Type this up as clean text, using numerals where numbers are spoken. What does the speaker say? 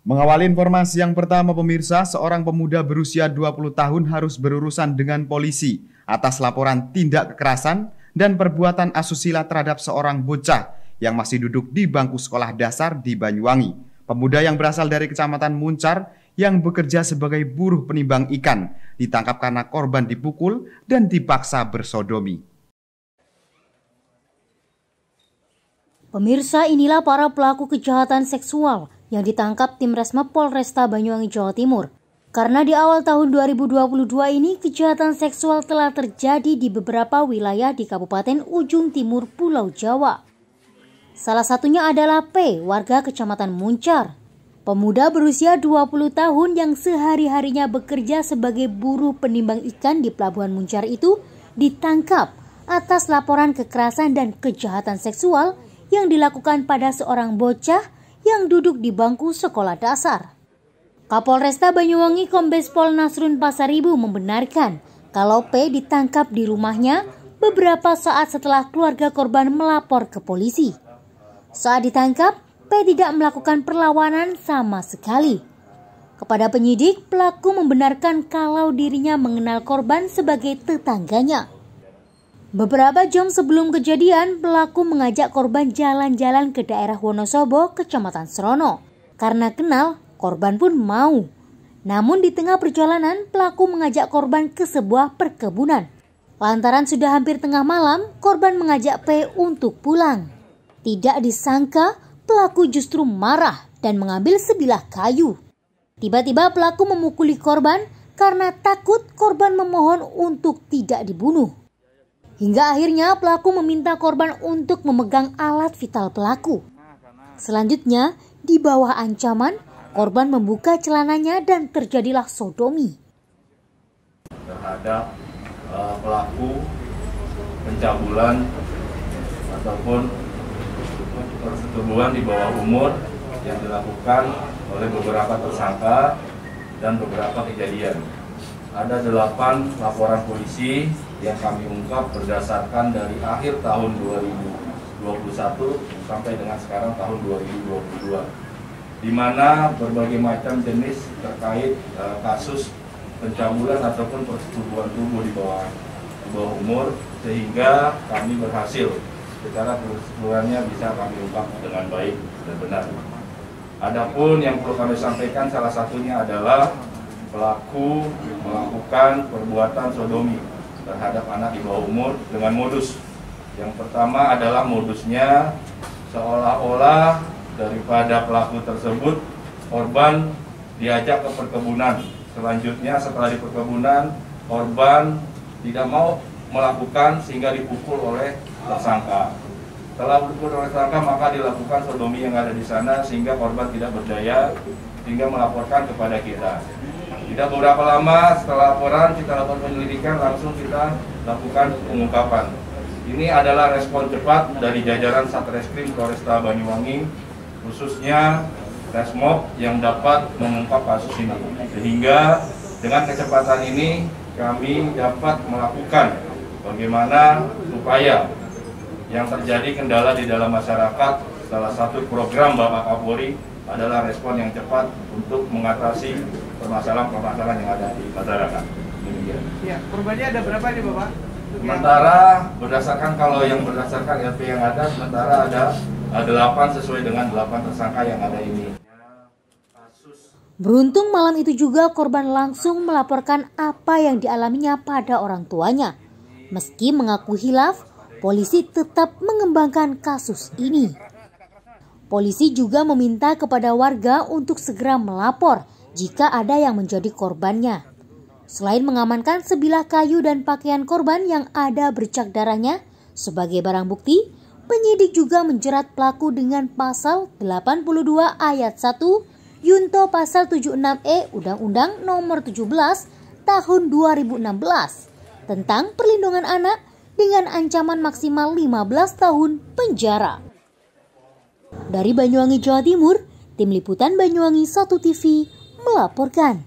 Mengawali informasi yang pertama pemirsa, seorang pemuda berusia 20 tahun harus berurusan dengan polisi atas laporan tindak kekerasan dan perbuatan asusila terhadap seorang bocah yang masih duduk di bangku sekolah dasar di Banyuwangi. Pemuda yang berasal dari Kecamatan Muncar yang bekerja sebagai buruh penimbang ikan ditangkap karena korban dipukul dan dipaksa bersodomi. Pemirsa, inilah para pelaku kejahatan seksual yang ditangkap tim Resma Polresta Banyuwangi, Jawa Timur. Karena di awal tahun 2022 ini kejahatan seksual telah terjadi di beberapa wilayah di Kabupaten Ujung Timur Pulau Jawa. Salah satunya adalah P, warga Kecamatan Muncar. Pemuda berusia 20 tahun yang sehari-harinya bekerja sebagai buruh penimbang ikan di Pelabuhan Muncar itu ditangkap atas laporan kekerasan dan kejahatan seksual yang dilakukan pada seorang bocah yang duduk di bangku sekolah dasar. Kapolresta Banyuwangi Kombes Pol Nasrun Pasaribu membenarkan kalau P ditangkap di rumahnya beberapa saat setelah keluarga korban melapor ke polisi. Saat ditangkap, P tidak melakukan perlawanan sama sekali. Kepada penyidik, pelaku membenarkan kalau dirinya mengenal korban sebagai tetangganya. Beberapa jam sebelum kejadian, pelaku mengajak korban jalan-jalan ke daerah Wonosobo, Kecamatan Serono. Karena kenal, korban pun mau. Namun di tengah perjalanan, pelaku mengajak korban ke sebuah perkebunan. Lantaran sudah hampir tengah malam, korban mengajak P untuk pulang. Tidak disangka, pelaku justru marah dan mengambil sebilah kayu. Tiba-tiba pelaku memukuli korban karena takut korban memohon untuk tidak dibunuh. Hingga akhirnya pelaku meminta korban untuk memegang alat vital pelaku. Selanjutnya, di bawah ancaman, korban membuka celananya dan terjadilah sodomi. Terhadap pelaku pencabulan ataupun persetubuhan di bawah umur yang dilakukan oleh beberapa tersangka dan beberapa kejadian. Ada 8 laporan polisi yang kami ungkap berdasarkan dari akhir tahun 2021 sampai dengan sekarang tahun 2022, di mana berbagai macam jenis terkait kasus pencabulan ataupun persetubuhan tubuh di bawah umur, sehingga kami berhasil secara keseluruhannya bisa kami ungkap dengan baik dan benar. Adapun yang perlu kami sampaikan, salah satunya adalah pelaku melakukan perbuatan sodomi terhadap anak di bawah umur dengan modus. Yang pertama adalah modusnya seolah-olah daripada pelaku tersebut, korban diajak ke perkebunan. Selanjutnya setelah di perkebunan, korban tidak mau melakukan sehingga dipukul oleh tersangka. Setelah dipukul oleh tersangka, maka dilakukan sodomi yang ada di sana sehingga korban tidak berdaya hingga melaporkan kepada kita. Tidak beberapa lama setelah laporan, kita lakukan penyelidikan, langsung kita lakukan pengungkapan. Ini adalah respon cepat dari jajaran Satreskrim Polresta Banyuwangi, khususnya Resmob yang dapat mengungkap kasus ini. Sehingga dengan kecepatan ini kami dapat melakukan bagaimana supaya yang terjadi kendala di dalam masyarakat. Salah satu program Bapak Kapolri adalah respon yang cepat untuk mengatasi permasalahan-permasalahan yang ada di masyarakat. Ya, korbannya ada berapa nih Bapak? Sementara berdasarkan LP yang ada, sementara ada 8 sesuai dengan 8 tersangka yang ada ini. Beruntung malam itu juga korban langsung melaporkan apa yang dialaminya pada orang tuanya. Meski mengaku hilaf, polisi tetap mengembangkan kasus ini. Polisi juga meminta kepada warga untuk segera melapor jika ada yang menjadi korbannya. Selain mengamankan sebilah kayu dan pakaian korban yang ada bercak darahnya sebagai barang bukti, penyidik juga menjerat pelaku dengan pasal 82 ayat 1 Yunto pasal 76E Undang-Undang Nomor 17 Tahun 2016 tentang perlindungan anak dengan ancaman maksimal 15 tahun penjara. Dari Banyuwangi, Jawa Timur, Tim Liputan Banyuwangi 1 TV melaporkan.